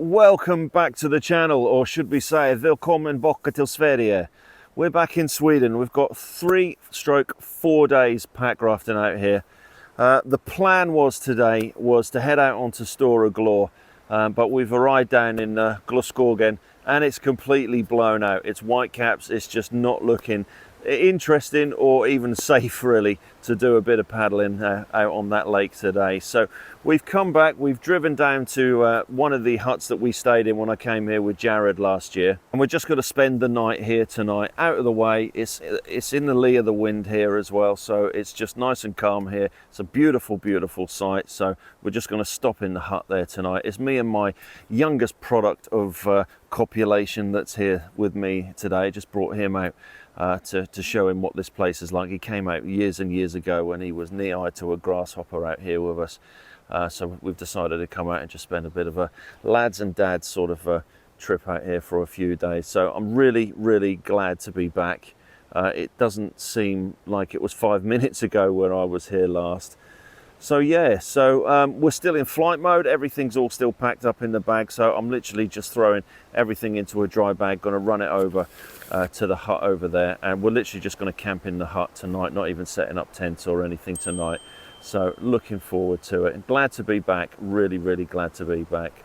Welcome back to the channel, or should we say, Välkommen baka till Sverige. We're back in Sweden. We've got 3/4 days packrafting out here. The plan was today to head out onto Stora Glor, but we've arrived down in Glaskogen and it's completely blown out. It's whitecaps. It's just not looking interesting or even safe really to do a bit of paddling out on that lake today. So we've come back, we've driven down to one of the huts that we stayed in when I came here with Jared last year, and we're just going to spend the night here tonight, out of the way. It's in the lee of the wind here as well, so it's just nice and calm here. It's a beautiful sight, so we're just going to stop in the hut there tonight. It's me and my youngest product of copulation that's here with me today. Just brought him out to show him what this place is like. He came out years and years ago when he was knee-high to a grasshopper out here with us. So we've decided to come out and just spend a bit of a lads and dads sort of trip out here for a few days. So I'm really glad to be back. It doesn't seem like it was 5 minutes ago when I was here last. So yeah, we're still in flight mode. Everything's all still packed up in the bag, so I'm literally just throwing everything into a dry bag, going to run it over to the hut over there, and we're literally just going to camp in the hut tonight, not even setting up tents or anything tonight. So looking forward to it, and glad to be back. Really glad to be back.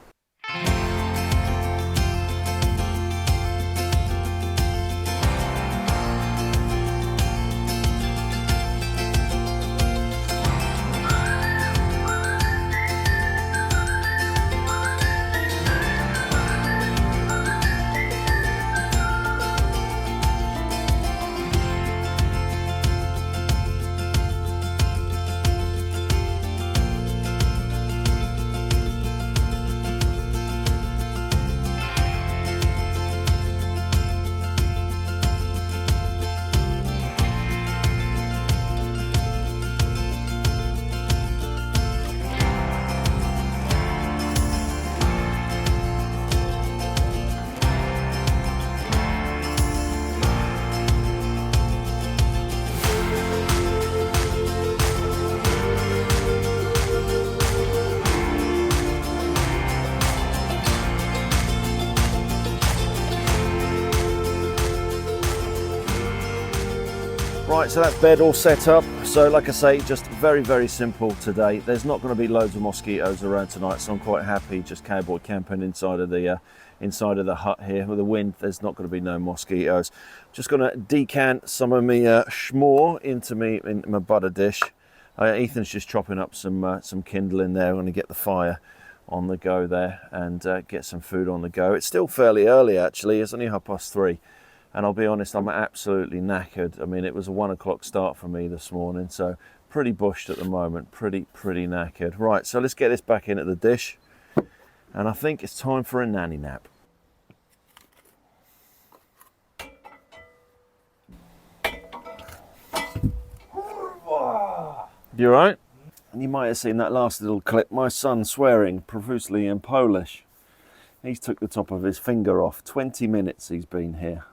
Right, so that's bed all set up. So like I say, just very simple today. There's not going to be loads of mosquitoes around tonight, so I'm quite happy just cowboy camping inside of the hut here with the wind. There's not going to be no mosquitoes. Just going to decant some of my schmore into my butter dish. Ethan's just chopping up some kindling there. I'm going to get the fire on the go there and get some food on the go. It's still fairly early actually. It's only 3:30. And I'll be honest, I'm absolutely knackered. I mean, it was a 1 o'clock start for me this morning, so pretty bushed at the moment, pretty knackered. Right, so let's get this back into the dish. And I think it's time for a nanny nap. You all right? And you might have seen that last little clip, my son swearing profusely in Polish. He's took the top of his finger off. 20 minutes he's been here.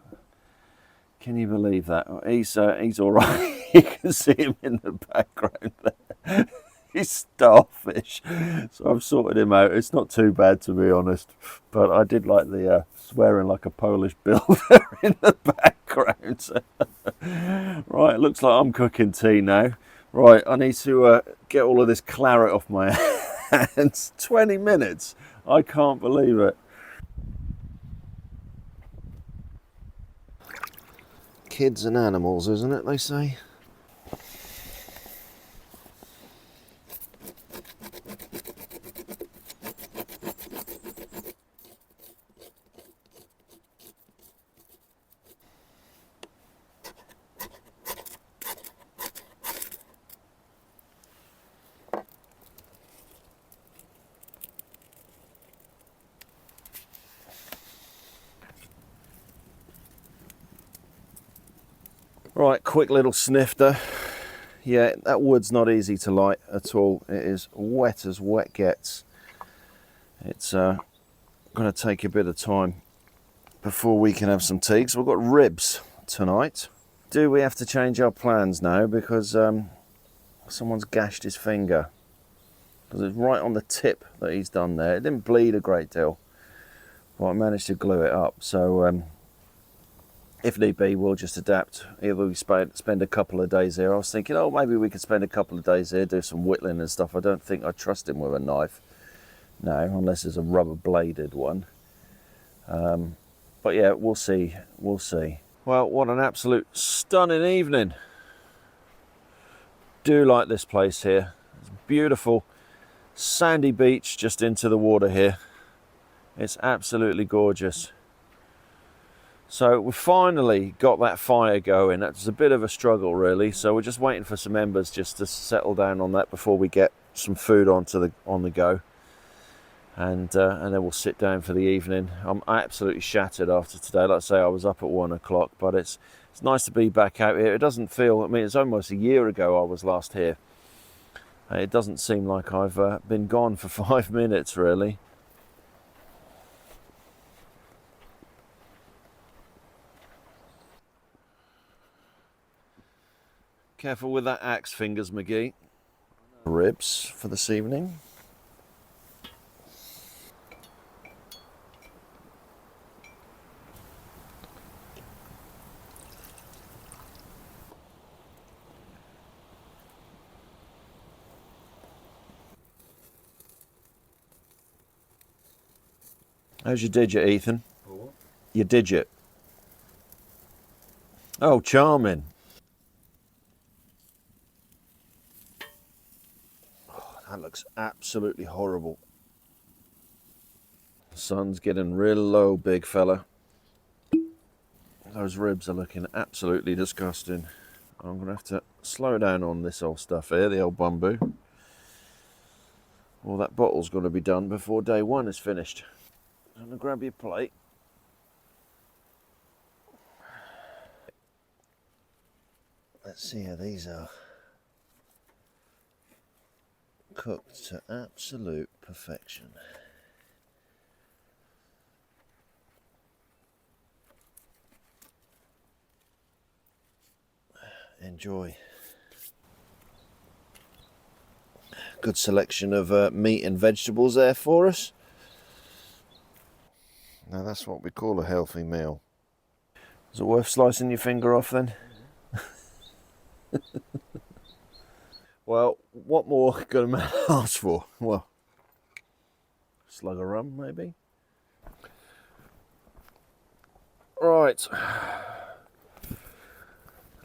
Can you believe that? He's all right. You can see him in the background there. He's starfish. So I've sorted him out. It's not too bad, to be honest. But I did like the swearing like a Polish builder in the background. Right, it looks like I'm cooking tea now. Right, I need to get all of this claret off my hands. 20 minutes. I can't believe it. Kids and animals, isn't it, they say? Right, quick little snifter. Yeah, that wood's not easy to light at all. It is wet as wet gets. It's going to take a bit of time before we can have some tea, because we've got ribs tonight. Do we have to change our plans now because someone's gashed his finger? Because it's right on the tip that he's done there. It didn't bleed a great deal. Well, I managed to glue it up, so if need be, we'll just adapt. Either we spend a couple of days here. I was thinking, oh, maybe we could spend a couple of days here, do some whittling and stuff. I don't think I'd trust him with a knife. No, unless it's a rubber bladed one. But yeah, we'll see. We'll see. Well, what an absolute stunning evening. Do like this place here. It's beautiful sandy beach just into the water here. It's absolutely gorgeous. So we finally got that fire going. That was a bit of a struggle really, so we're just waiting for some embers just to settle down on that before we get some food on the go, and then we'll sit down for the evening. I'm absolutely shattered after today. Like I say, I was up at 1 o'clock, but it's nice to be back out here. It doesn't feel, I mean, it's almost a year ago I was last here. It doesn't seem like I've been gone for 5 minutes really. Careful with that axe fingers, McGee. Ribs for this evening. How's your digit, Ethan? What? Your digit. Oh, charming. That looks absolutely horrible. The sun's getting real low, big fella. Those ribs are looking absolutely disgusting. I'm going to have to slow down on this old stuff here, the old bamboo. Well, that bottle's got to be done before day one is finished. I'm going to grab your plate. Let's see how these are. Cooked to absolute perfection. Enjoy. Good selection of meat and vegetables there for us. Now that's what we call a healthy meal. Is it worth slicing your finger off then? Well, what more could a man ask for? Well, slug of rum maybe. Right,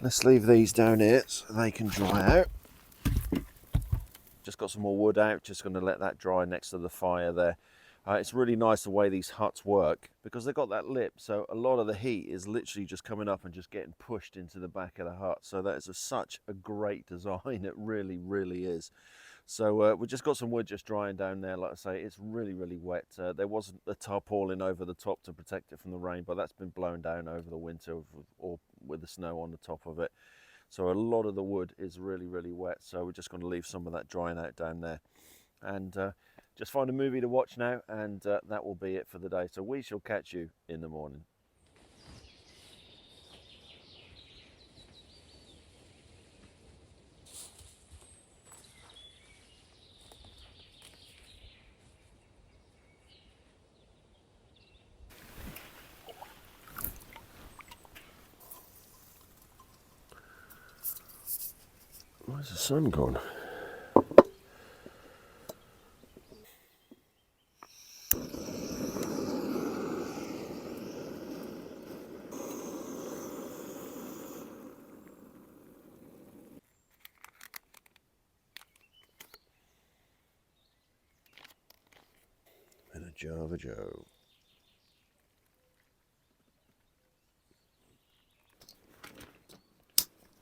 let's leave these down here so they can dry out. Just got some more wood out, just going to let that dry next to the fire there. It's really nice the way these huts work because they've got that lip, so a lot of the heat is literally just coming up and just getting pushed into the back of the hut. So that is such a great design. It really, really is. So we just got some wood just drying down there. Like I say, it's really, really wet. There wasn't a tarpaulin over the top to protect it from the rain, but that's been blown down over the winter or with the snow on the top of it. So a lot of the wood is really, really wet. So we're just going to leave some of that drying out down there. And just find a movie to watch now, and that will be it for the day. So we shall catch you in the morning. Where's the sun gone? And a Java Joe.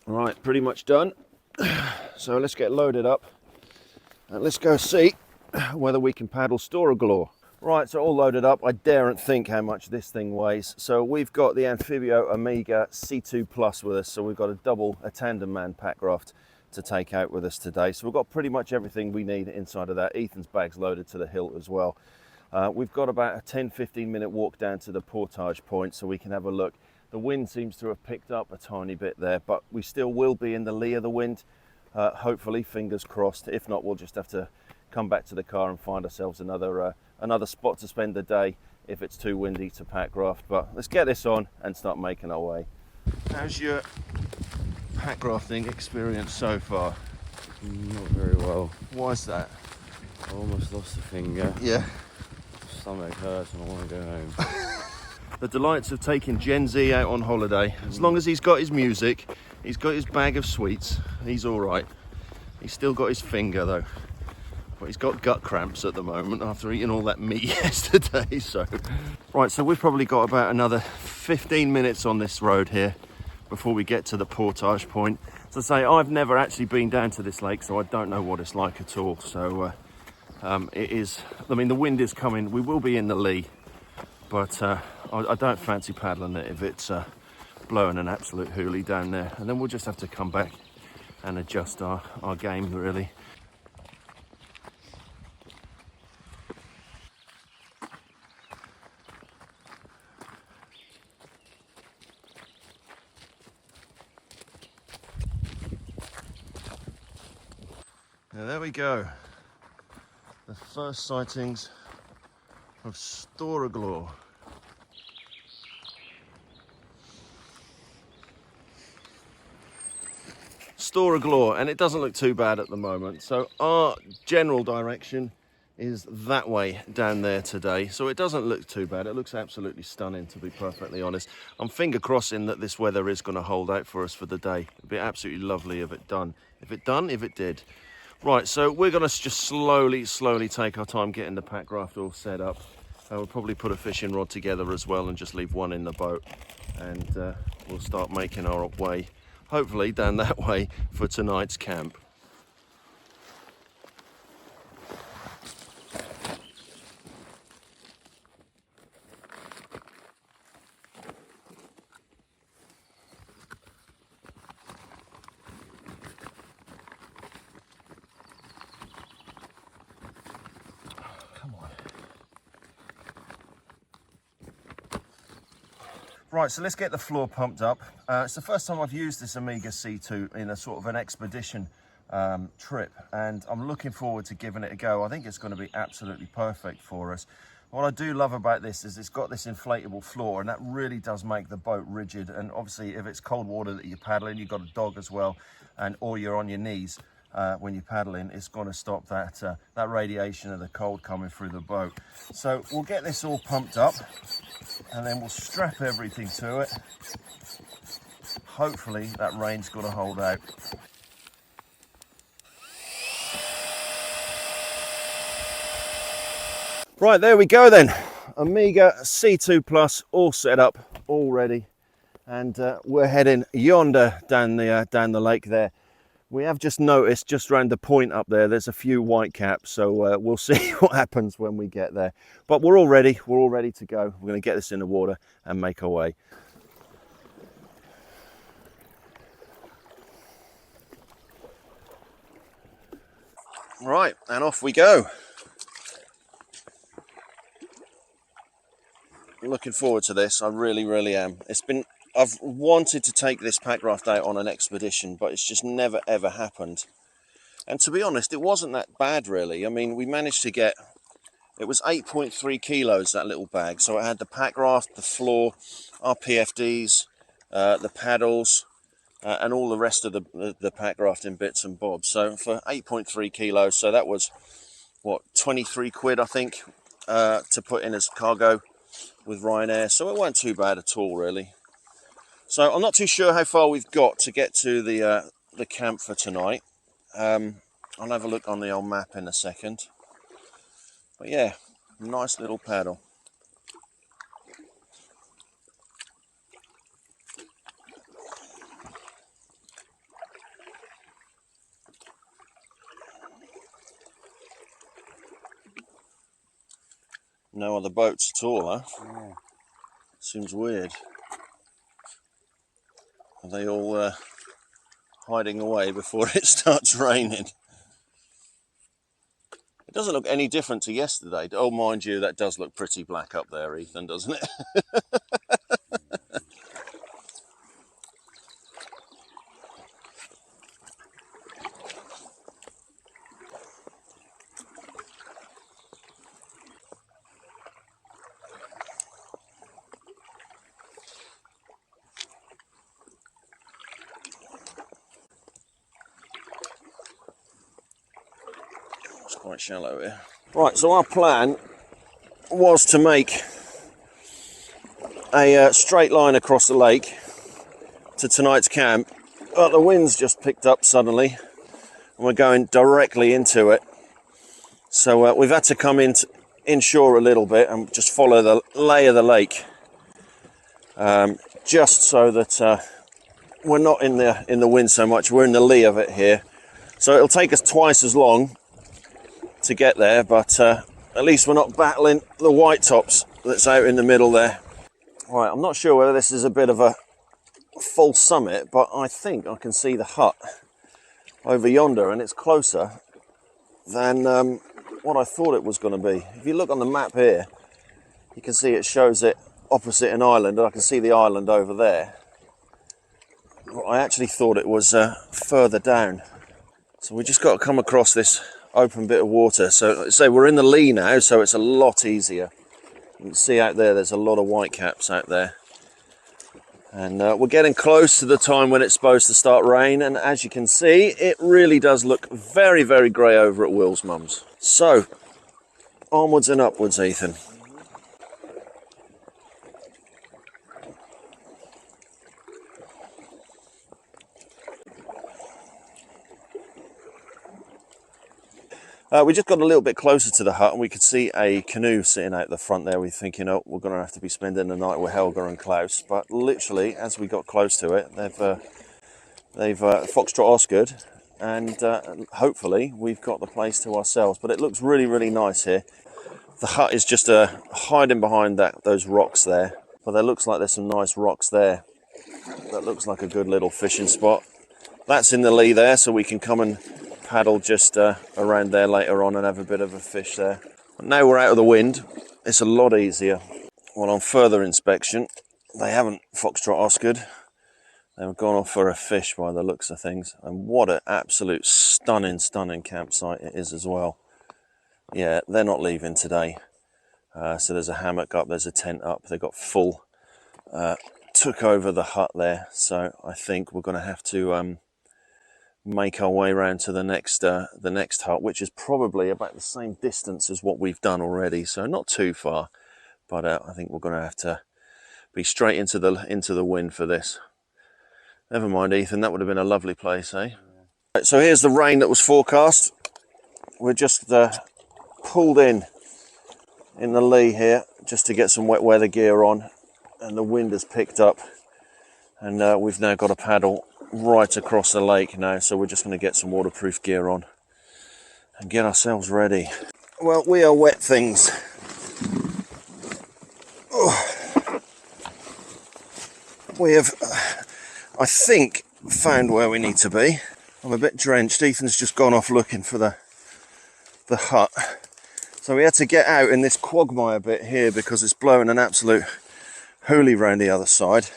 All right, pretty much done. So let's get loaded up and let's go see whether we can paddle Stora galore. Right, so all loaded up. I daren't think how much this thing weighs. So we've got the Anfibio Omega C2 Plus with us. So we've got a tandem man Packraft to take out with us today. So we've got pretty much everything we need inside of that. Ethan's bag's loaded to the hilt as well. We've got about a 10-15 minute walk down to the portage point so we can have a look. The wind seems to have picked up a tiny bit there, but we still will be in the lee of the wind. Hopefully, fingers crossed. If not, we'll just have to come back to the car and find ourselves another spot to spend the day if it's too windy to packraft. But let's get this on and start making our way. How's your packrafting experience so far? Not very well. Why is that? I almost lost a finger. Yeah. Stomach hurts and I want to go home. The delights of taking Gen Z out on holiday. As long as he's got his music, he's got his bag of sweets, he's all right. He's still got his finger though. But he's got gut cramps at the moment after eating all that meat yesterday. So, right, so we've probably got about another 15 minutes on this road here before we get to the portage point. As I say, I've never actually been down to this lake, so I don't know what it's like at all. So it is, I mean, the wind is coming. We will be in the lee, but I don't fancy paddling it if it's blowing an absolute hoolie down there. And then we'll just have to come back and adjust our game, really. Now there we go. The first sightings of Storeglaw. Storeglaw, and it doesn't look too bad at the moment. So our general direction is that way down there today. So it doesn't look too bad. It looks absolutely stunning, to be perfectly honest. I'm finger crossing that this weather is going to hold out for us for the day. It'd be absolutely lovely if it done. If it did. Right, so we're going to just slowly take our time getting the packraft all set up. We'll probably put a fishing rod together as well and just leave one in the boat. And we'll start making our way, hopefully down that way, for tonight's camp. Right, so let's get the floor pumped up. It's the first time I've used this Omega C2 in a sort of an expedition trip, and I'm looking forward to giving it a go. I think it's going to be absolutely perfect for us. What I do love about this is it's got this inflatable floor, and that really does make the boat rigid. And obviously, if it's cold water that you're paddling, you've got a dog as well, or you're on your knees when you're paddling, it's going to stop that that radiation of the cold coming through the boat. So we'll get this all pumped up, and then we'll strap everything to it. Hopefully that rain's going to hold out. Right, there we go then. Omega C2 Plus all set up, all ready, and we're heading yonder down the lake there. We have just noticed just around the point up there's a few whitecaps, so we'll see what happens when we get there. But we're all ready to go. We're going to get this in the water and make our way. Right, and off we go. I'm looking forward to this. I really am. I've wanted to take this packraft out on an expedition, but it's just never ever happened. And to be honest, it wasn't that bad really. I mean, we managed to get, it was 8.3 kilos, that little bag. So it had the packraft, the floor, our PFDs, the paddles, and all the rest of the packraft in bits and bobs. So for 8.3 kilos, so that was, what, 23 quid I think, to put in as cargo with Ryanair. So it wasn't too bad at all really. So I'm not too sure how far we've got to get to the camp for tonight. I'll have a look on the old map in a second. But yeah, nice little paddle. No other boats at all, huh? Yeah. Seems weird. Are they all hiding away before it starts raining? It doesn't look any different to yesterday. Oh, mind you, that does look pretty black up there, Ethan, doesn't it? It's quite shallow here. Right, so our plan was to make a straight line across the lake to tonight's camp, but the wind's just picked up suddenly and we're going directly into it. So we've had to come inshore a little bit and just follow the lay of the lake, just so that we're not in the wind so much. We're in the lee of it here, so it'll take us twice as long to get there, but at least we're not battling the white tops that's out in the middle there. Right, I'm not sure whether this is a bit of a false summit, but I think I can see the hut over yonder, and it's closer than what I thought it was going to be. If you look on the map here, you can see it shows it opposite an island, and I can see the island over there. I actually thought it was further down. So we just got to come across this open bit of water. So say we're in the lee now, so it's a lot easier. You can see out there, there's a lot of whitecaps out there. And we're getting close to the time when it's supposed to start rain, and as you can see, it really does look very, very grey over at Will's mum's. So, onwards and upwards, Ethan. We just got a little bit closer to the hut and we could see a canoe sitting out the front there. We're thinking, oh, we're going to have to be spending the night with Helga and Klaus. But literally, as we got close to it, they've foxtrot Osgood, and hopefully we've got the place to ourselves. But it looks really, really nice here. The hut is just hiding behind those rocks there. But there looks like there's some nice rocks there. That looks like a good little fishing spot. That's in the lee there, so we can come and paddle just around there later on and have a bit of a fish there. But now we're out of the wind, it's a lot easier. Well, on further inspection, they haven't foxtrot Osgood. They've gone off for a fish by the looks of things. And what an absolute stunning, stunning campsite it is as well. Yeah, they're not leaving today. So there's a hammock up, there's a tent up. They've got full, took over the hut there. So I think we're going to have to make our way around to the next hut, which is probably about the same distance as what we've done already, so not too far, but I think we're going to have to be straight into the wind for this. Never mind, Ethan, that would have been a lovely place, eh? Right, so here's the rain that was forecast. We're just pulled in the lee here just to get some wet weather gear on, and the wind has picked up, and we've now got to paddle right across the lake now, so we're just going to get some waterproof gear on and get ourselves ready. Well, we are wet things. Oh. We have, I think, found where we need to be. I'm a bit drenched. Ethan's just gone off looking for the hut, so we had to get out in this quagmire bit here because it's blowing an absolute hoolie round the other side.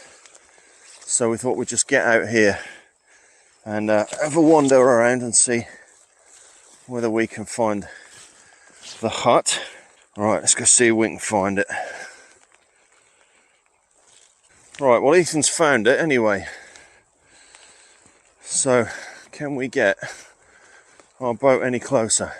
So we thought we'd just get out here and have a wander around and see whether we can find the hut. Right, let's go see if we can find it. Right, well, Ethan's found it anyway. So, can we get our boat any closer?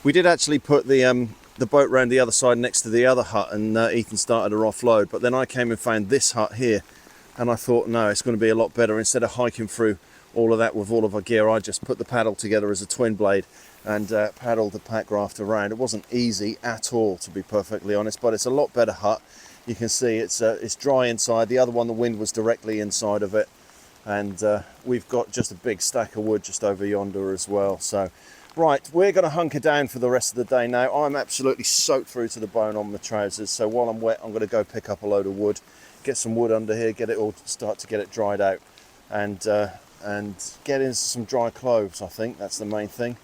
We did actually put the boat round the other side next to the other hut, and Ethan started to offload, but then I came and found this hut here, and I thought, no, it's going to be a lot better. Instead of hiking through all of that with all of our gear, I just put the paddle together as a twin blade and paddled the Packraft around. It wasn't easy at all, to be perfectly honest, but it's a lot better hut. You can see it's dry inside. The other one, the wind was directly inside of it, and we've got just a big stack of wood just over yonder as well. So right, we're going to hunker down for the rest of the day now. I'm absolutely soaked through to the bone on my trousers, so while I'm wet, I'm going to go pick up a load of wood, get some wood under here, start to get it dried out, and get into some dry clothes. I think that's the main thing.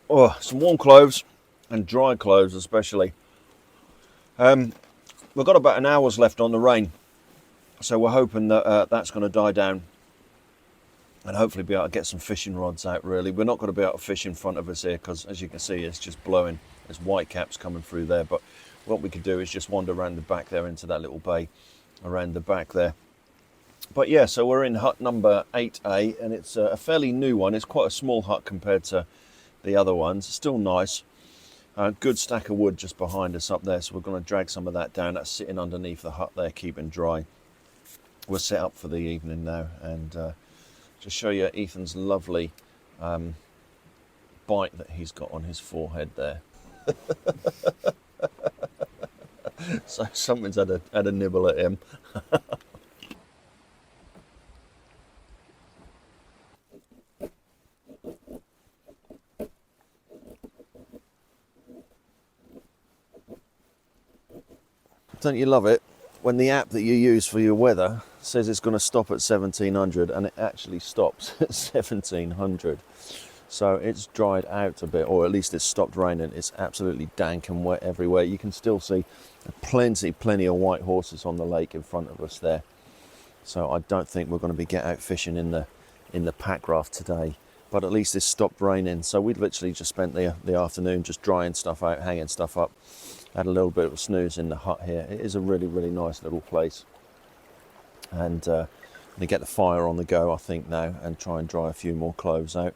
Oh, some warm clothes and dry clothes especially. We've got about an hour's left on the rain, so we're hoping that that's going to die down and hopefully be able to get some fishing rods out. Really, we're not going to be able to fish in front of us here because, as you can see, it's just blowing There's whitecaps coming through there, but what we could do is just wander around the back there into that little bay around the back there. But yeah, so we're in hut number 8A, and it's a fairly new one. It's quite a small hut compared to the other ones. It's still nice. Good stack of wood just behind us up there, so we're going to drag some of that down. That's sitting underneath the hut there, keeping dry. We're set up for the evening now, and just show you Ethan's lovely bite that he's got on his forehead there. So something's had a nibble at him. Don't you love it when the app that you use for your weather says it's going to stop at 1700 and it actually stops at 1700? So it's dried out a bit, or at least it's stopped raining. It's absolutely dank and wet everywhere. You can still see plenty of white horses on the lake in front of us there. So I don't think we're going to be out fishing in the Packraft today. But at least it's stopped raining. So we literally just spent the afternoon just drying stuff out, hanging stuff up. Had a little bit of a snooze in the hut here. It is a really, really nice little place. And I'm going to get the fire on the go, I think, now, and try and dry a few more clothes out.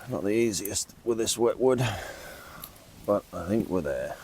Not the easiest with this wet wood, but I think we're there.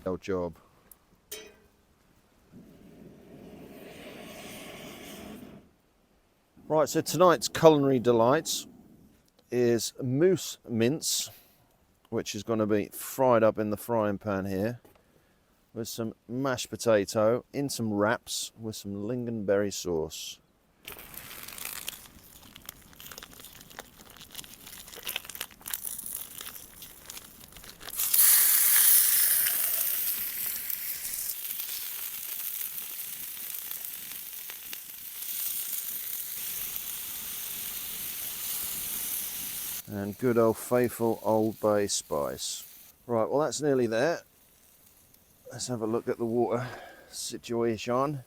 Our job. Right, so tonight's culinary delights is moose mince, which is going to be fried up in the frying pan here, with some mashed potato in some wraps with some lingonberry sauce. And good old faithful Old Bay spice. Right, well that's nearly there. Let's have a look at the water situation.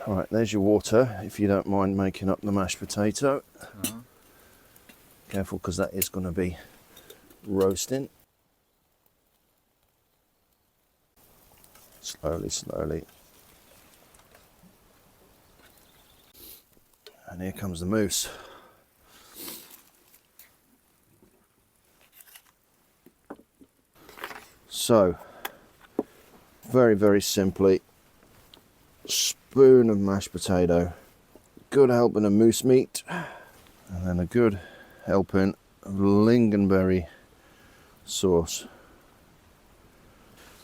Right, there's your water, if you don't mind making up the mashed potato. Careful, because that is going to be roasting. Slowly, slowly. And here comes the moose. So, very, very simply, spoon of mashed potato, good helping of moose meat, and then a good helping of lingonberry sauce.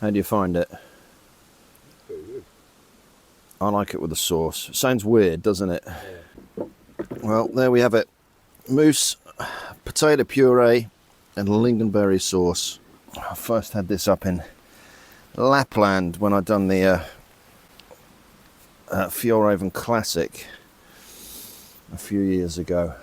How do you find it? Very good. I like it with the sauce. Sounds weird, doesn't it? Yeah. Well, there we have it. Moose, potato puree, and lingonberry sauce. I first had this up in Lapland when I'd done the Fjordhaven Classic a few years ago.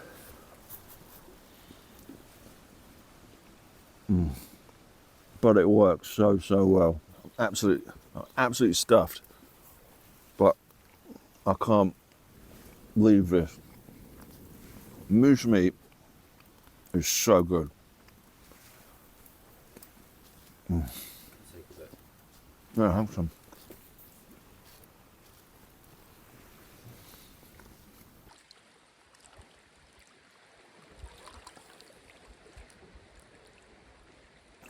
But it works so well. Absolutely stuffed. But I can't leave this. Moose meat is so good. Yeah, have some.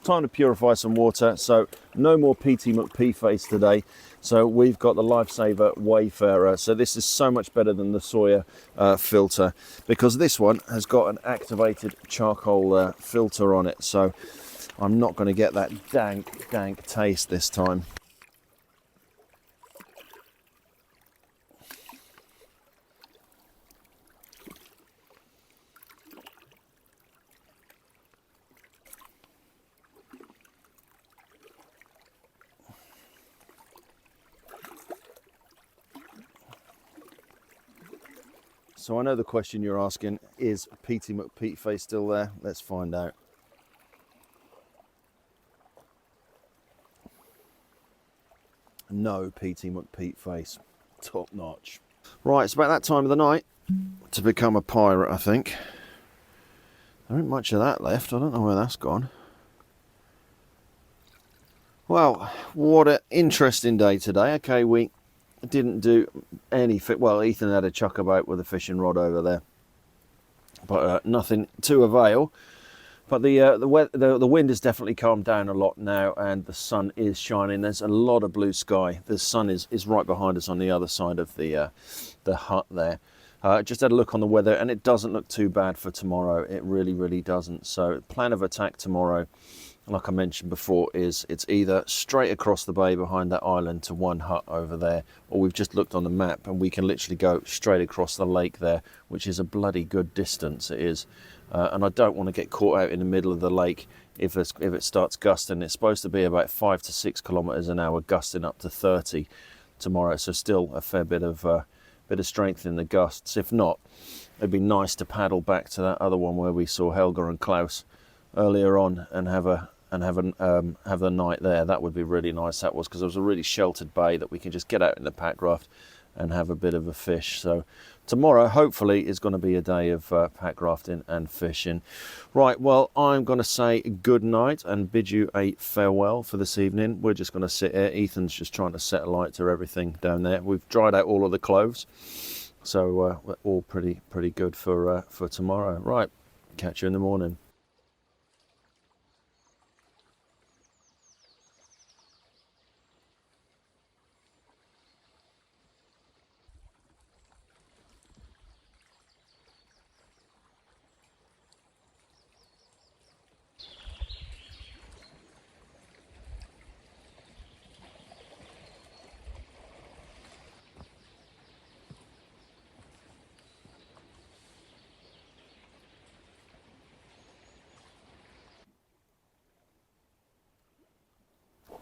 time to purify some water. So no more PT McP-face today. So we've got the Lifesaver Wayfarer. So this is so much better than the Sawyer filter, because this one has got an activated charcoal filter on it. So I'm not going to get that dank taste this time. So I know the question you're asking, is PT McPeteface still there? Let's find out. No PT McPeteface, top notch. Right, it's about that time of the night to become a pirate, I think. There ain't much of that left, I don't know where that's gone. Well, what an interesting day today. Okay, we didn't do any well, Ethan had a chuck about with a fishing rod over there, but nothing to avail. But the wind has definitely calmed down a lot now, and the sun is shining. There's a lot of blue sky. The sun is right behind us on the other side of the hut there. Just had a look on the weather, and it doesn't look too bad for tomorrow. It really doesn't. So plan of attack tomorrow, like I mentioned before, is it's either straight across the bay behind that island to one hut over there, or we've just looked on the map and we can literally go straight across the lake there, which is a bloody good distance, it is. And I don't want to get caught out in the middle of the lake if it starts gusting. It's supposed to be about 5 to 6 kilometers an hour, gusting up to 30 tomorrow, so still a fair bit of strength in the gusts. If not, it'd be nice to paddle back to that other one where we saw Helga and Klaus earlier on and have the night there. That would be really nice. That was because it was a really sheltered bay that we can just get out in the packraft and have a bit of a fish. So tomorrow hopefully is going to be a day of packrafting and fishing. Right, well, I'm going to say good night and bid you a farewell for this evening. We're just going to sit here. Ethan's just trying to set a light to everything down there. We've dried out all of the clothes, so we're all pretty good for tomorrow. Right, catch you in the morning.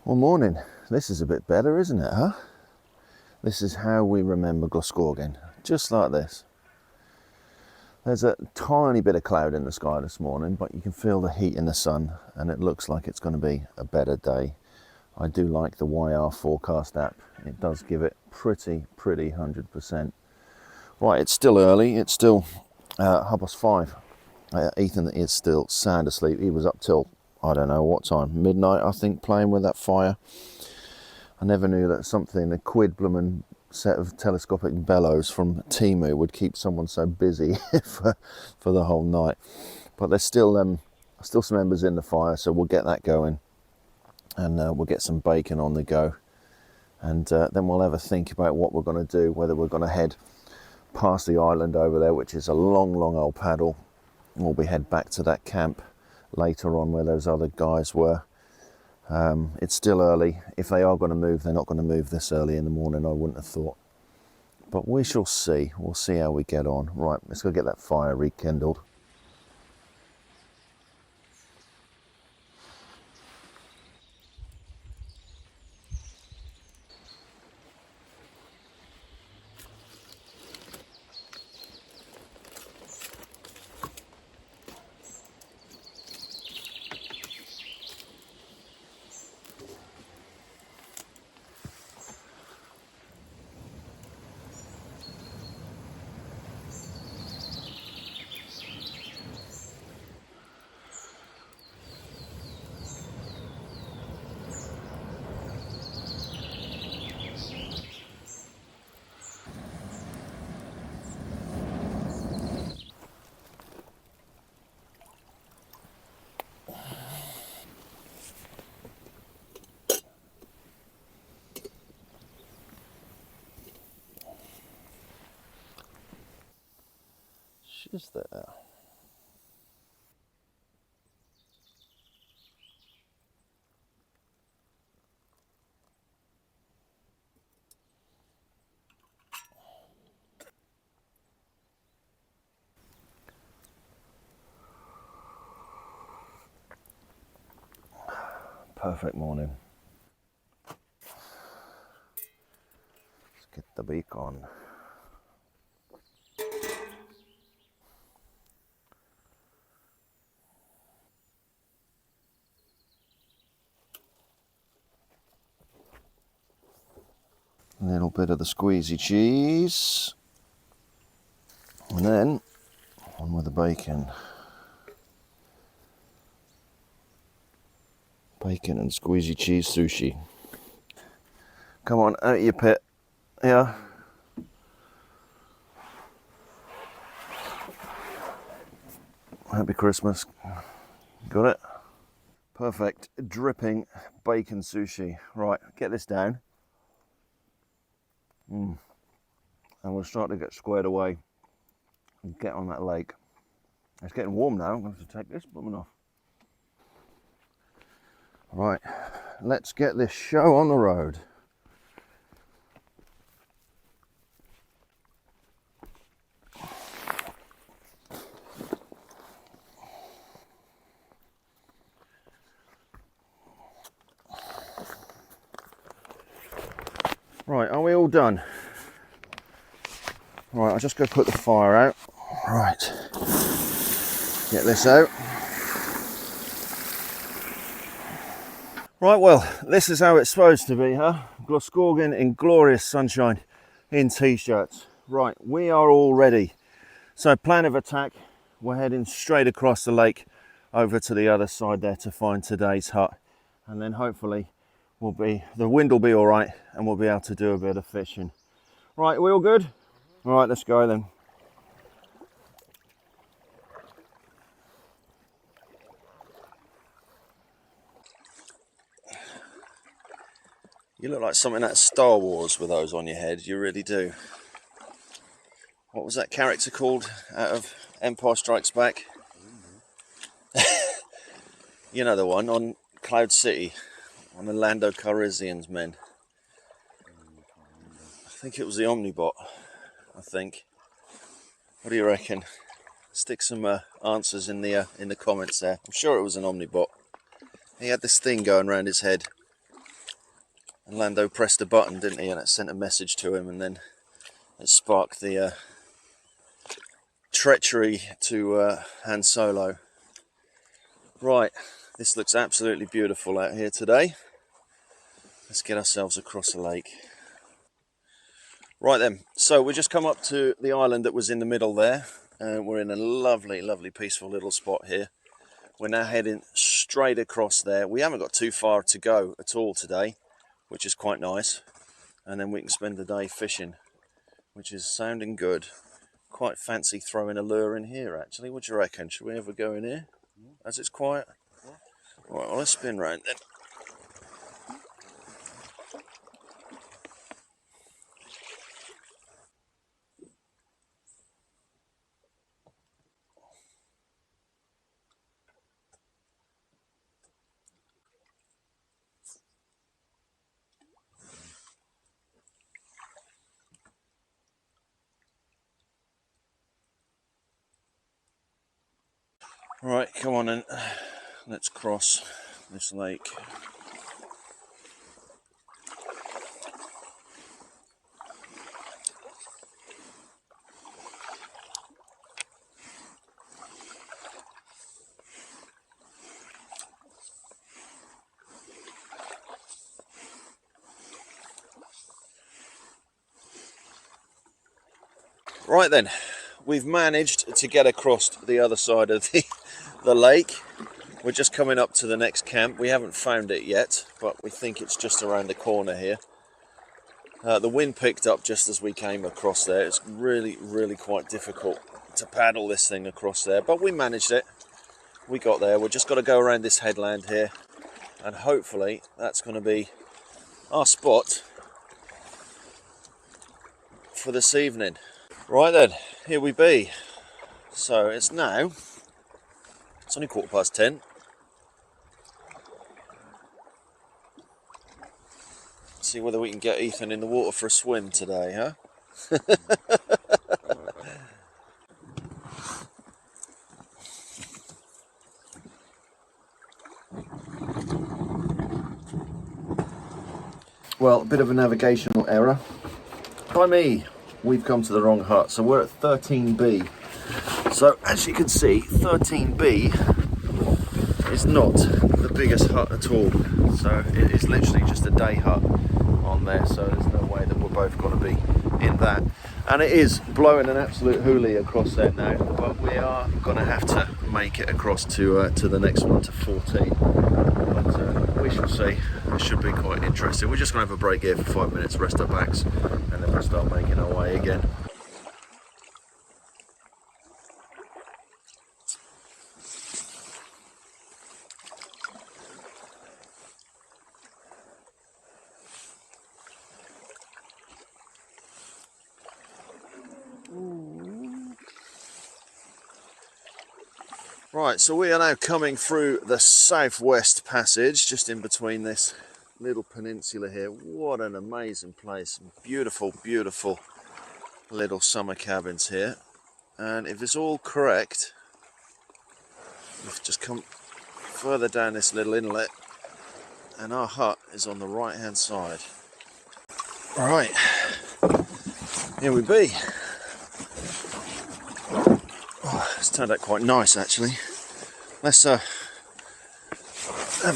Well, morning. This is a bit better, isn't it, huh? This is how we remember Glaskogen, just like this. There's a tiny bit of cloud in the sky this morning, but you can feel the heat in the sun, and it looks like it's going to be a better day. I do like the YR forecast app. It does give it pretty 100%. Right, it's still early. It's still 5:30. Ethan is still sound asleep. He was up till, I don't know what time, midnight, I think, playing with that fire. I never knew that something, a quid bloomin' set of telescopic bellows from Temu would keep someone so busy for the whole night. But there's still some embers in the fire, so we'll get that going, and we'll get some bacon on the go, and then we'll have a think about what we're going to do, whether we're going to head past the island over there, which is a long old paddle, or we head back to that camp later on where those other guys were. It's still early. If they are going to move, they're not going to move this early in the morning, I wouldn't have thought. But we shall see. We'll see how we get on. Right, let's go get that fire rekindled. is there? Perfect morning. Let's get the beak on. A little bit of the squeezy cheese. And then on with the bacon. Bacon and squeezy cheese sushi. Come on, out of your pit. Yeah. Happy Christmas. Got it? Perfect. Dripping bacon sushi. Right, get this down. And we'll start to get squared away and get on that lake. It's getting warm now. I'm going to have to take this blooming off. Right, let's get this show on the road. Right, are we all done? Right, I'll just go put the fire out. Right, get this out. Right, well, this is how it's supposed to be, huh? Glaskogen in glorious sunshine in t-shirts. Right, we are all ready. So plan of attack, we're heading straight across the lake over to the other side there to find today's hut. And then hopefully the wind will be all right and we'll be able to do a bit of fishing. Right, we all good? All right, let's go then. You look like something out of Star Wars with those on your head, you really do. What was that character called out of Empire Strikes Back? You know the one on Cloud City, on the Lando Calrissian's men. I think it was the Omnibot, I think. What do you reckon? Stick some answers in the comments there. I'm sure it was an Omnibot. He had this thing going around his head. And Lando pressed a button, didn't he? And it sent a message to him, and then it sparked the treachery to Han Solo. Right, this looks absolutely beautiful out here today. Let's get ourselves across the lake. Right then, so we just come up to the island that was in the middle there. We're in a lovely, lovely, peaceful little spot here. We're now heading straight across there. We haven't got too far to go at all today, which is quite nice. And then we can spend the day fishing, which is sounding good. Quite fancy throwing a lure in here, actually. What do you reckon? Should we ever go in here as it's quiet? Right, well, let's spin round then. Right, come on then. Let's cross this lake. Right then, we've managed to get across to the other side of the lake. We're just coming up to the next camp. We haven't found it yet, but we think it's just around the corner here. The wind picked up just as we came across there. It's really, really quite difficult to paddle this thing across there, but we managed it. We got there. We've just got to go around this headland here, and hopefully that's going to be our spot for this evening. Right then, here we be. So it's now, it's only 10:15. See whether we can get Ethan in the water for a swim today, huh? Well, a bit of a navigational error by me. We've come to the wrong hut, so we're at 13B. So as you can see, 13B is not the biggest hut at all. So it is literally just a day hut on there, so there's no way that we're both going to be in that. And it is blowing an absolute hoolie across there now, but we are going to have to make it across to the next one, to 14. But we shall see. It should be quite interesting. We're just going to have a break here for 5 minutes, rest our backs, and then we'll start making our way again. Right, so we are now coming through the southwest passage, just in between this little peninsula here. What an amazing place. Beautiful, beautiful little summer cabins here. And if it's all correct, we've just come further down this little inlet and our hut is on the right hand side. Right, here we be. Oh, it's turned out quite nice actually. Let's have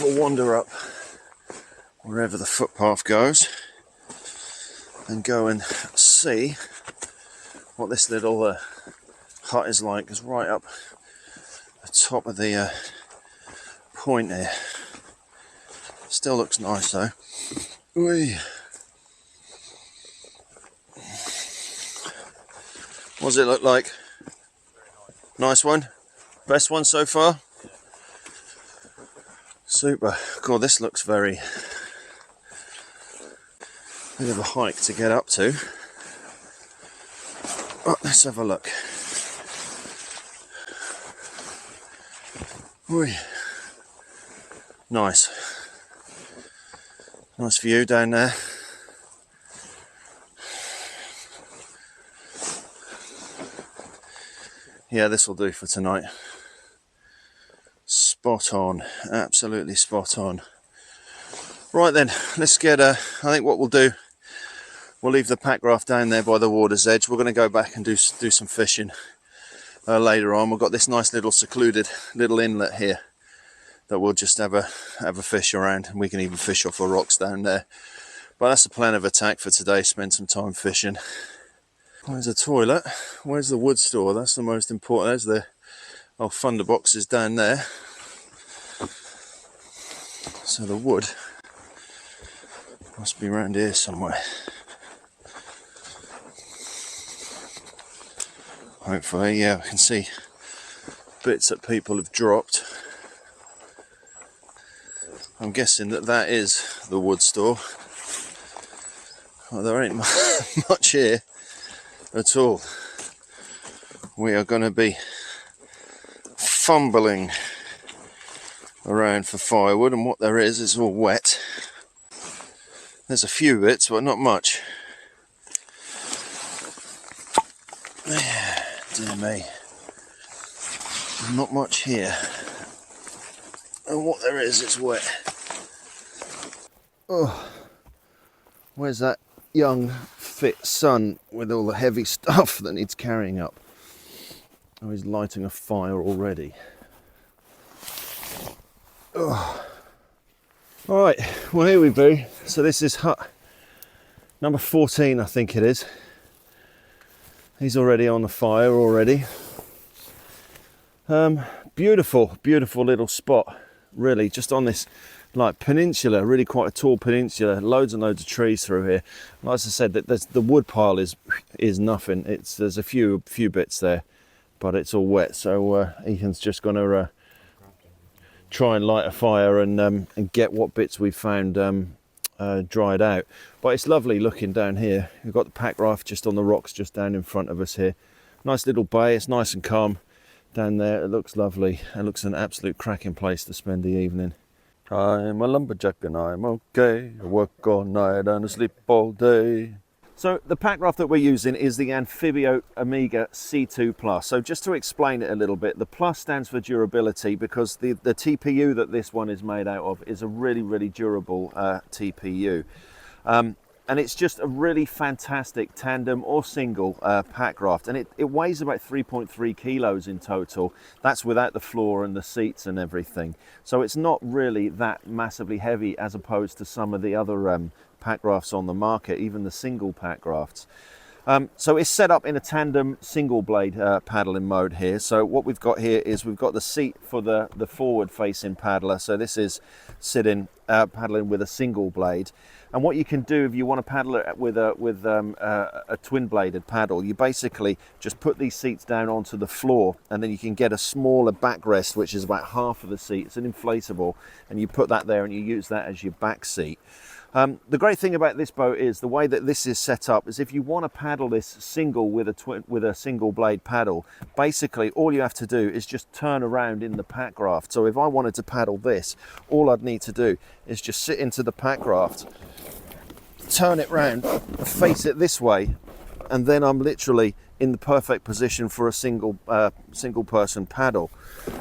a wander up wherever the footpath goes and go and see what this little hut is like. It's right up the top of the point here. Still looks nice though. Whee. What does it look like? Nice one? Best one so far? Super. God, this looks very... bit of a hike to get up to. Oh, let's have a look. Whee. Nice. Nice view down there. Yeah, this will do for tonight. Spot on, absolutely spot on. Right then, let's get, I think what we'll do, we'll leave the Packraft down there by the water's edge. We're going to go back and do some fishing later on. We've got this nice little secluded little inlet here that we'll just have a fish around, and we can even fish off the rocks down there. But that's the plan of attack for today, spend some time fishing. Where's the toilet? Where's the wood store? That's the most important. There's the old funder boxes down there. So the wood must be around here somewhere. Hopefully, yeah, I can see bits that people have dropped. I'm guessing that is the wood store. Well, there ain't much here at all. We are going to be fumbling around for firewood, and what there is, it's all wet. There's a few bits, but not much. Dear me, not much here, and what there is, it's wet. Oh, where's that young fit son with all the heavy stuff that needs carrying up? Oh, he's lighting a fire already. Oh. All right, well, here we be. So this is hut number 14, I think it is. He's already on the fire already. Beautiful, beautiful little spot, really, just on this like peninsula, really quite a tall peninsula, loads and loads of trees through here. Like I said, that the wood pile is nothing. There's a few bits there, but it's all wet. So Ethan's just gonna try and light a fire and get what bits we've found dried out. But it's lovely looking down here. We've got the Packraft just on the rocks just down in front of us here. Nice little bay, it's nice and calm down there. It looks lovely. It looks an absolute cracking place to spend the evening. I'm a lumberjack and I'm okay. I work all night and I sleep all day. So the packraft that we're using is the Anfibio Omega C2 Plus. So just to explain it a little bit, the plus stands for durability because the TPU that this one is made out of is a really, really durable TPU. And it's just a really fantastic tandem or single packraft, and it weighs about 3.3 kilos in total. That's without the floor and the seats and everything. So it's not really that massively heavy as opposed to some of the other packrafts on the market, even the single packrafts. So it's set up in a tandem single blade paddling mode here. So what we've got here is we've got the seat for the forward facing paddler. So this is sitting paddling with a single blade. And what you can do if you want to paddle it with a twin bladed paddle, you basically just put these seats down onto the floor, and then you can get a smaller backrest, which is about half of the seat. It's an inflatable, and you put that there and you use that as your back seat. The great thing about this boat is the way that this is set up is if you want to paddle this single with a single blade paddle, basically all you have to do is just turn around in the packraft. So if I wanted to paddle this, all I'd need to do is just sit into the packraft, turn it round, face it this way, and then I'm literally in the perfect position for a single person paddle.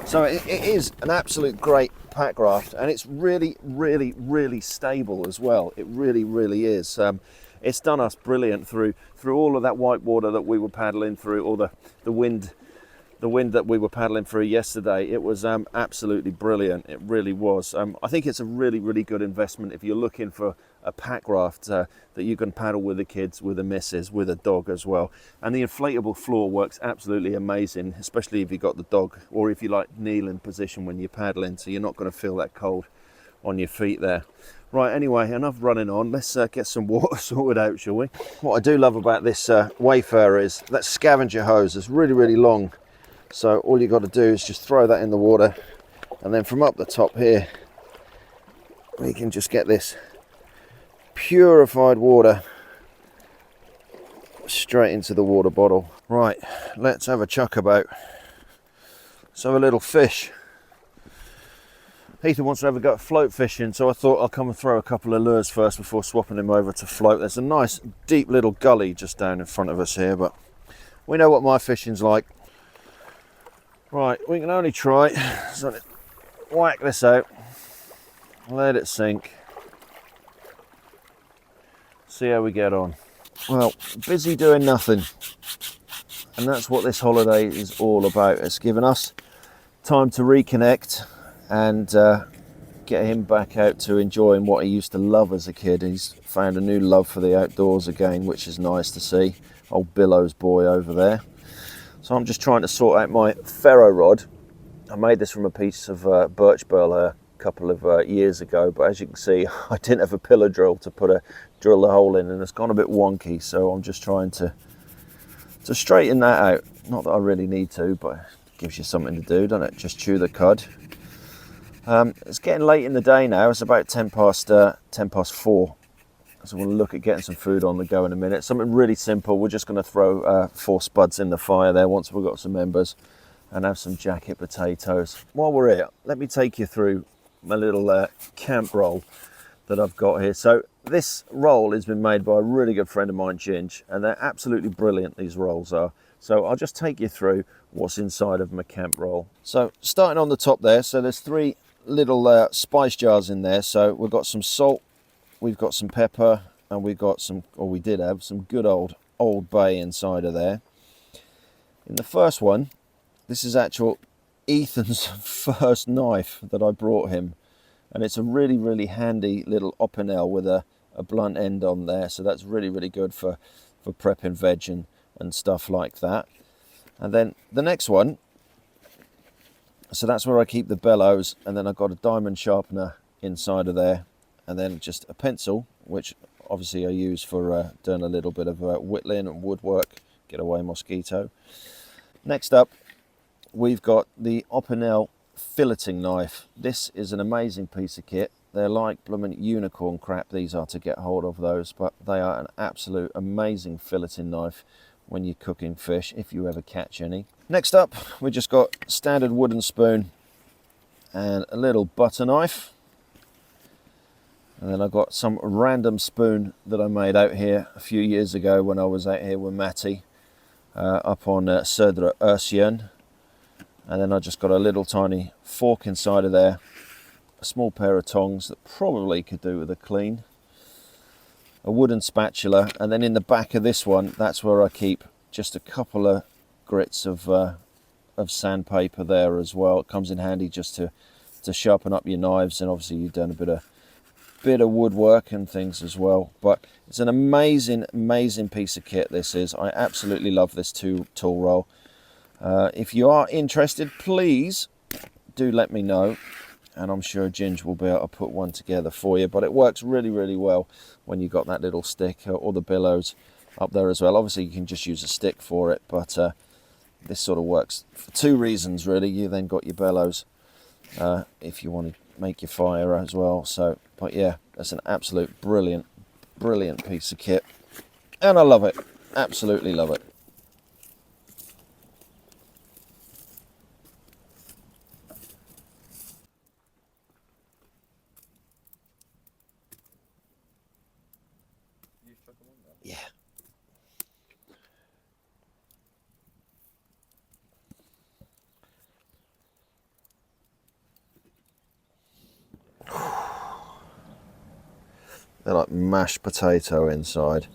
So it is an absolute great packraft, and it's really, really, really stable as well. It really, really is. It's done us brilliant through all of that white water that we were paddling through, or the wind that we were paddling through yesterday. It was absolutely brilliant. It really was. I think it's a really, really good investment if you're looking for a packraft that you can paddle with the kids, with the missus, with a dog as well. And the inflatable floor works absolutely amazing, especially if you've got the dog, or if you like kneeling position when you're paddling, so you're not going to feel that cold on your feet there. Right, anyway, enough running on. Let's get some water sorted out, shall we? What I do love about this Wayfarer is that scavenger hose is really, really long. So all you got to do is just throw that in the water, and then from up the top here, we can just get this purified water straight into the water bottle. Right, let's have a chuck about. Let's have a little fish. Ethan wants to have a go at float fishing, so I thought I'll come and throw a couple of lures first before swapping him over to float. There's a nice deep little gully just down in front of us here, but we know what my fishing's like. Right, we can only try. So whack this out, let it sink, see how we get on. Well, busy doing nothing, and that's what this holiday is all about. It's given us time to reconnect and get him back out to enjoying what he used to love as a kid. He's found a new love for the outdoors again, which is nice to see. Old Billow's boy over there. So I'm just trying to sort out my ferro rod. I made this from a piece of birch burl a couple of years ago, but as you can see, I didn't have a pillar drill to drill the hole in, and it's gone a bit wonky. So I'm just trying to straighten that out. Not that I really need to, but it gives you something to do, doesn't it? Just chew the cud. It's getting late in the day now. It's about 10 past 4. So we'll look at getting some food on the go in a minute. Something really simple. We're just going to throw 4 spuds in the fire there once we've got some embers, and have some jacket potatoes. While we're here, let me take you through my little camp roll that I've got here. So this roll has been made by a really good friend of mine, Ginge, and they're absolutely brilliant, these rolls are. So I'll just take you through what's inside of my camp roll. So starting on the top there, so there's 3 little spice jars in there. So we've got some salt, we've got some pepper, and we've got some, or we did have some good Old Bay inside of there. In the first one, this is actual Ethan's first knife that I brought him, and it's a really, really handy little opinel with a blunt end on there, so that's really, really good for prepping veg and stuff like that. And then the next one, so that's where I keep the bellows, and then I've got a diamond sharpener inside of there, and then just a pencil, which obviously I use for doing a little bit of whittling and woodwork, get away mosquito. Next up, we've got the Opinel filleting knife. This is an amazing piece of kit. They're like blooming unicorn crap, these are, to get hold of those, but they are an absolute amazing filleting knife when you're cooking fish, if you ever catch any. Next up, we just got standard wooden spoon and a little butter knife. And then I've got some random spoon that I made out here a few years ago when I was out here with Matty up on Södra Ösjön. And then I just got a little tiny fork inside of there, a small pair of tongs that probably could do with a clean, a wooden spatula, and then in the back of this one, that's where I keep just a couple of grits of sandpaper there as well. It comes in handy just to sharpen up your knives, and obviously you've done a bit of woodwork and things as well. But it's an amazing piece of kit, this is. I absolutely love this tool roll. If you are interested, please do let me know, and I'm sure Ginge will be able to put one together for you. But it works really well when you got that little stick or the billows up there as well. Obviously you can just use a stick for it, but this sort of works for two reasons really. You then got your bellows if you want to make your fire as well. So, but yeah, that's an absolute brilliant piece of kit, and I love it, absolutely love it. Yeah. They're like mashed potato inside.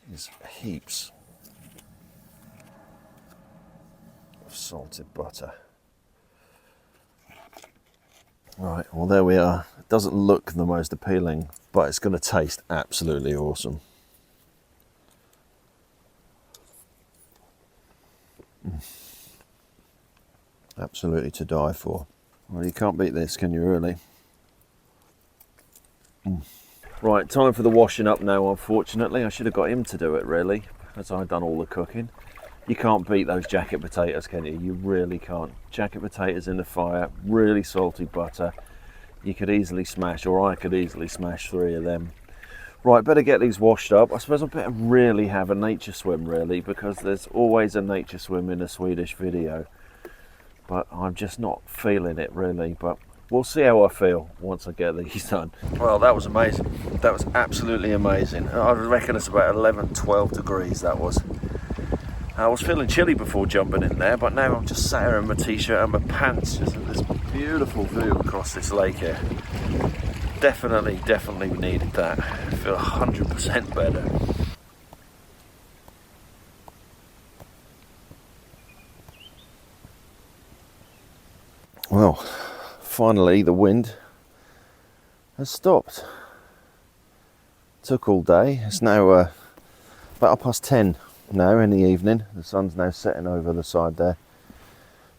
There's heaps of salted butter. Right, well there we are. It doesn't look the most appealing, but it's going to taste absolutely awesome. Absolutely to die for. Well, you can't beat this, can you really? Right, time for the washing up now, unfortunately. I should have got him to do it, really, as I've done all the cooking. You can't beat those jacket potatoes, can you? You really can't. Jacket potatoes in the fire, really salty butter. You could easily smash, or I could easily smash 3 of them. Right, better get these washed up. I suppose I better really have a nature swim, really, because there's always a nature swim in a Swedish video. But I'm just not feeling it, really. But we'll see how I feel once I get these done. Well, that was amazing. That was absolutely amazing. I reckon it's about 11, 12 degrees, that was. I was feeling chilly before jumping in there, but now I'm just sat here in my t-shirt and my pants, just at this beautiful view across this lake here. Definitely needed that. I feel 100% better. Well, finally the wind has stopped. Took all day. It's now about 10:30 now in the evening. The sun's now setting over the side there.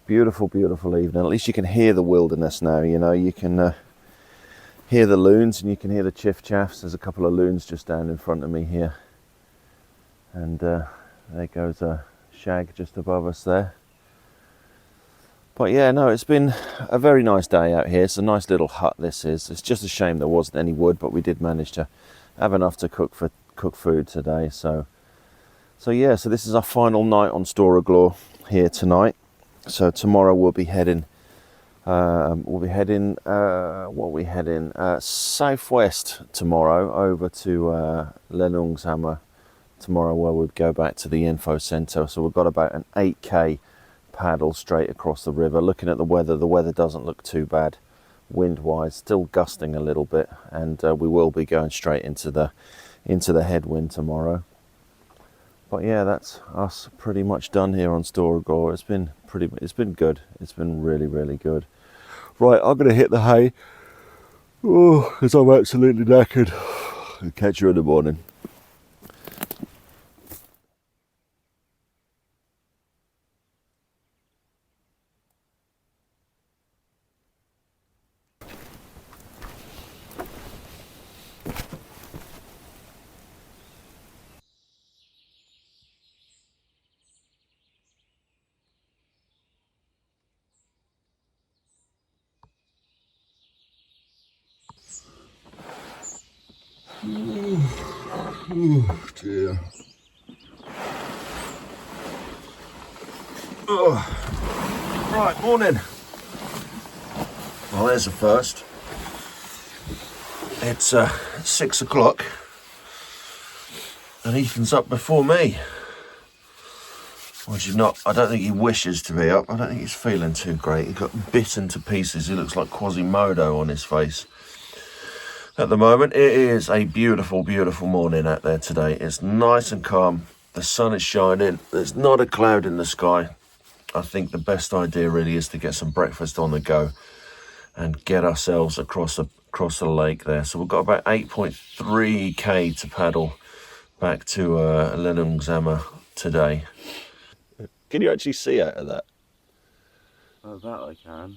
Beautiful evening. At least you can hear the wilderness now, you know. You can hear the loons and you can hear the chiff-chaffs. There's a couple of loons just down in front of me here. And there goes a shag just above us there. But yeah, no, it's been a very nice day out here. It's a nice little hut, this is. It's just a shame there wasn't any wood, but we did manage to have enough to cook food today. So yeah, so this is our final night on Storeglor here tonight. So tomorrow we'll be heading southwest tomorrow over to Lenungshammer tomorrow, where we'd go back to the info centre. So we've got about an 8k paddle straight across the river. Looking at the weather doesn't look too bad wind wise, still gusting a little bit, and we will be going straight into the headwind tomorrow. But yeah, that's us pretty much done here on Storeglor. It's been good. It's been really good. Right, I'm gonna hit the hay. Oh, because I'm absolutely knackered. I'll catch you in the morning. Oh dear. Oh. Right, morning. Well, there's the first. It's 6 o'clock and Ethan's up before me. Well, he's not. I don't think he wishes to be up. I don't think he's feeling too great. He got bitten to pieces. He looks like Quasimodo on his face. At the moment, it is a beautiful, beautiful morning out there today. It's nice and calm. The sun is shining. There's not a cloud in the sky. I think the best idea really is to get some breakfast on the go and get ourselves across the lake there. So we've got about 8.3k to paddle back to Lillungsamma today. Can you actually see out of that? Oh, that I can.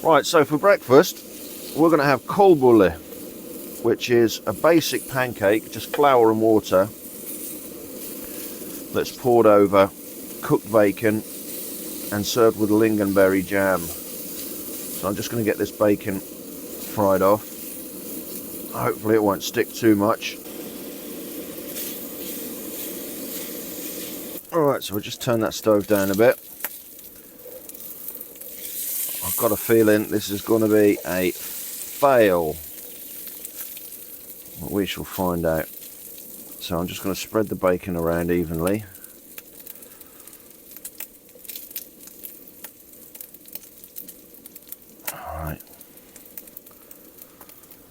Right, so for breakfast, we're going to have kolbulle, which is a basic pancake, just flour and water, that's poured over cooked bacon and served with lingonberry jam. So I'm just going to get this bacon fried off. Hopefully it won't stick too much. Alright, so we'll just turn that stove down a bit. I've got a feeling this is going to be a fail. But we shall find out. So I'm just going to spread the bacon around evenly. Alright.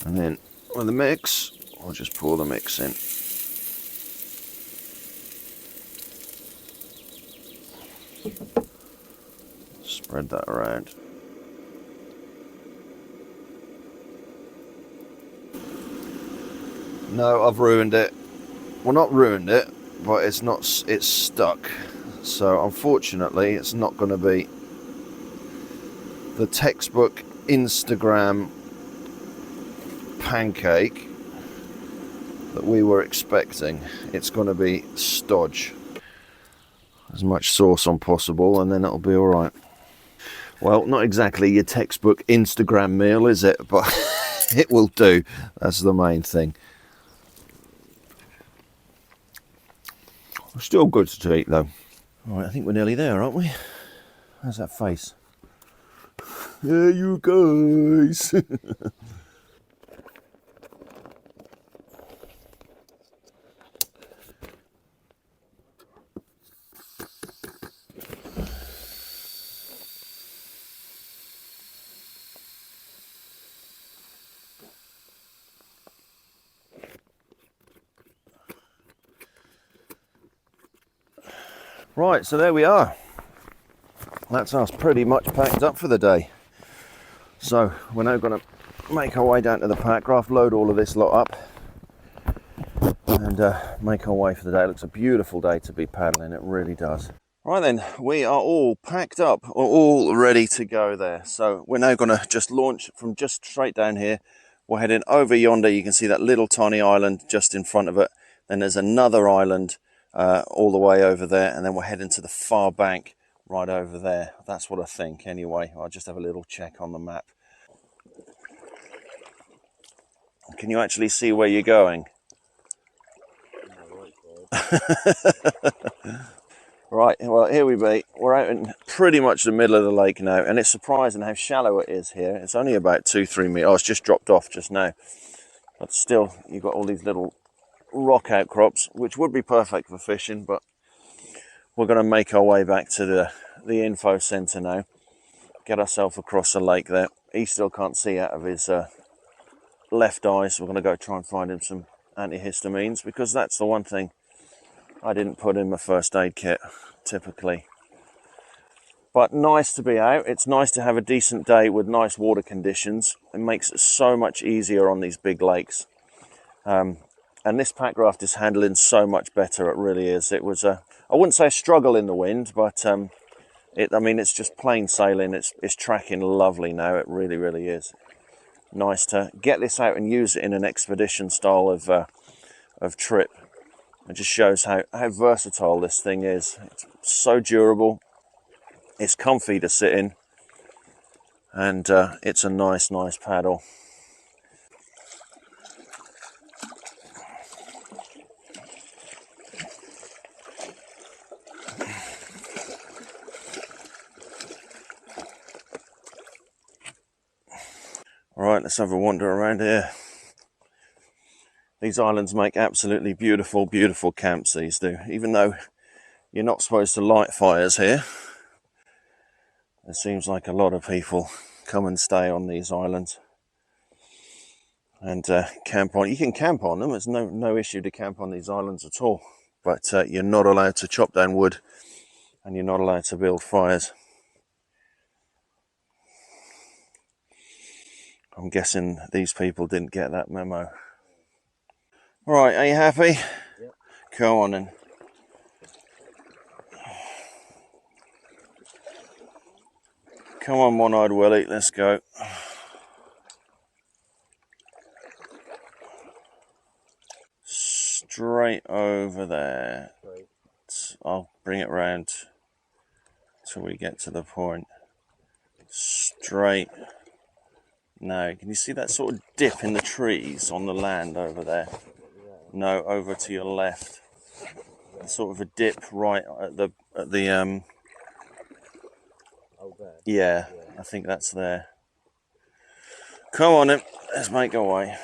And then with the mix, I'll just pour the mix in. Spread that around. No, I've ruined it. Well, not ruined it, but it's stuck. So unfortunately, it's not going to be the textbook Instagram pancake that we were expecting. It's going to be stodge. As much sauce on possible, and then it'll be all right. Well, not exactly your textbook Instagram meal, is it? But it will do. That's the main thing. Still good to eat though. All right, I think we're nearly there, aren't we? How's that face? Yeah, you guys. Right, so there we are. That's us pretty much packed up for the day. So we're now going to make our way down to the Packraft, load all of this lot up, and make our way for the day. It looks a beautiful day to be paddling, it really does. Right then, we are all packed up, all ready to go there. So we're now going to just launch from just straight down here. We're heading over yonder. You can see that little tiny island just in front of it. Then there's another island all the way over there, and then we're heading to the far bank right over there. That's what I think anyway. I'll just have a little check on the map. Can you actually see where you're going? Right, well here we be. We're out in pretty much the middle of the lake now, and it's surprising how shallow it is here. It's only about 2-3 meters. Oh, it's just dropped off just now, but still you've got all these little rock outcrops which would be perfect for fishing. But we're going to make our way back to the info centre now, get ourselves across the lake there. He still can't see out of his left eye, so we're going to go try and find him some antihistamines, because that's the one thing I didn't put in my first aid kit typically. But nice to be out. It's nice to have a decent day with nice water conditions. It makes it so much easier on these big lakes. And this Packraft is handling so much better, it really is. It was I wouldn't say a struggle in the wind, but I mean, it's just plain sailing. It's tracking lovely now. It really, really is. Nice to get this out and use it in an expedition style of trip. It just shows how versatile this thing is. It's so durable. It's comfy to sit in, and it's a nice paddle. Right, let's have a wander around here. These islands make absolutely beautiful camps, these do. Even though you're not supposed to light fires here, it seems like a lot of people come and stay on these islands and camp on. You can camp on them, there's no issue to camp on these islands at all, but you're not allowed to chop down wood and you're not allowed to build fires. I'm guessing these people didn't get that memo. Right, are you happy? Yep. Go on then. Come on, one-eyed Willie, let's go. Straight over there. Right. I'll bring it round till we get to the point. Straight. Now, can you see that sort of dip in the trees on the land over there? No, over to your left. Sort of a dip right at the Oh, there. yeah, I think that's there. Come on then, let's make our way.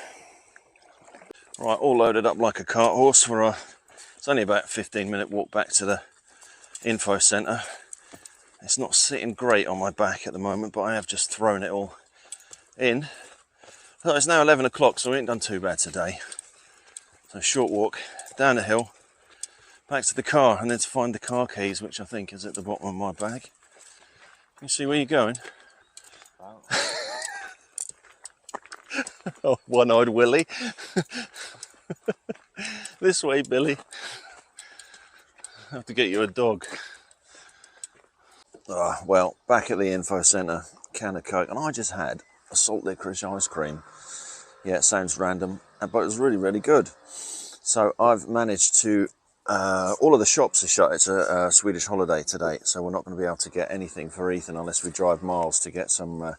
Right, all loaded up like a cart horse for it's only about a 15-minute walk back to the info centre. It's not sitting great on my back at the moment, but I have just thrown it all in. So it's now 11 o'clock, so we ain't done too bad today. So short walk down the hill, back to the car, and then to find the car keys, which I think is at the bottom of my bag. You see where you're going? Wow. Oh, one-eyed Willie. This way, Billy. I have to get you a dog. Well, back at the info centre, can of Coke, and I just had a salt licorice ice cream. Yeah, it sounds random, but it was really good. So I've managed to, all of the shops are shut. It's a Swedish holiday today, so we're not going to be able to get anything for Ethan unless we drive miles to get some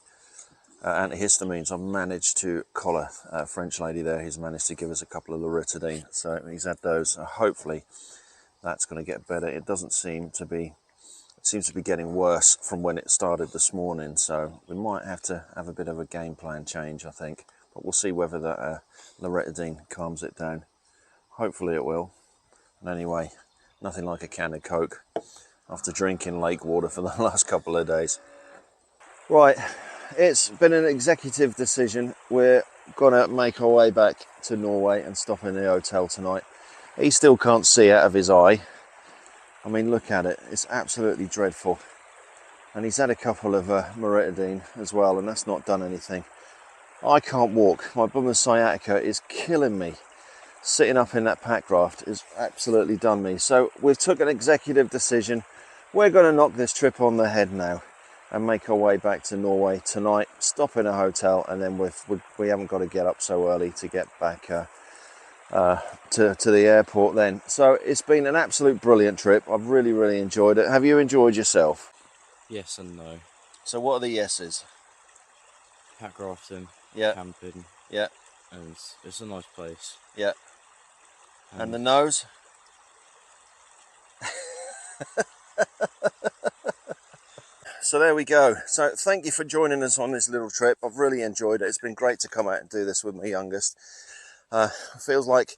antihistamines. I've managed to collar a French lady there who's managed to give us a couple of loratadine, so he's had those. Hopefully that's going to get better. It doesn't seem to be, it seems to be getting worse from when it started this morning, so we might have to have a bit of a game plan change, I think, but we'll see whether that loratadine calms it down. Hopefully it will. And anyway, nothing like a can of Coke after drinking lake water for the last couple of days. Right, it's been an executive decision. We're gonna make our way back to Norway and stop in the hotel tonight. He still can't see out of his eye. I mean, look at it, it's absolutely dreadful. And he's had a couple of loratadine as well, and that's not done anything. I can't walk, my bum and sciatica is killing me. Sitting up in that Packraft has absolutely done me. So we've took an executive decision. We're going to knock this trip on the head now and make our way back to Norway tonight, stop in a hotel, and then we haven't got to get up so early to get back to the airport then. So it's been an absolute brilliant trip. I've really enjoyed it. Have you enjoyed yourself? Yes and no. So what are the yeses? Packrafting, Yeah, camping, yeah, and it's a nice place. yeah. And the nose? So there we go. So thank you for joining us on this little trip. I've really enjoyed it. It's been great to come out and do this with my youngest. Feels like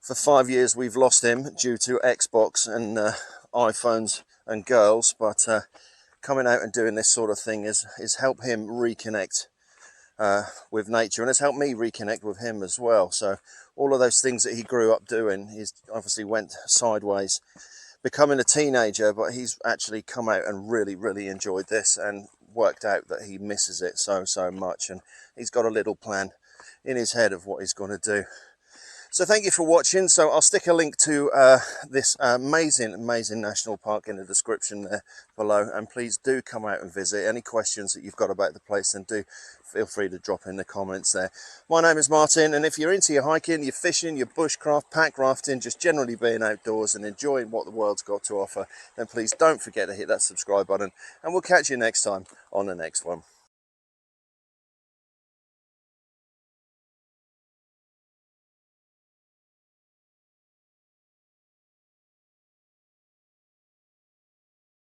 for 5 years we've lost him due to Xbox and iPhones and girls, but coming out and doing this sort of thing is help him reconnect with nature, and it's helped me reconnect with him as well. So all of those things that he grew up doing, he's obviously went sideways becoming a teenager, but he's actually come out and really enjoyed this and worked out that he misses it so much, and he's got a little plan in his head of what he's going to do. So thank you for watching. So I'll stick a link to this amazing national park in the description there below, and please do come out and visit. Any questions that you've got about the place, then do feel free to drop in the comments there. My name is Martin, and if you're into your hiking, your fishing, your bushcraft, pack rafting, just generally being outdoors and enjoying what the world's got to offer, then please don't forget to hit that subscribe button, and we'll catch you next time on the next one.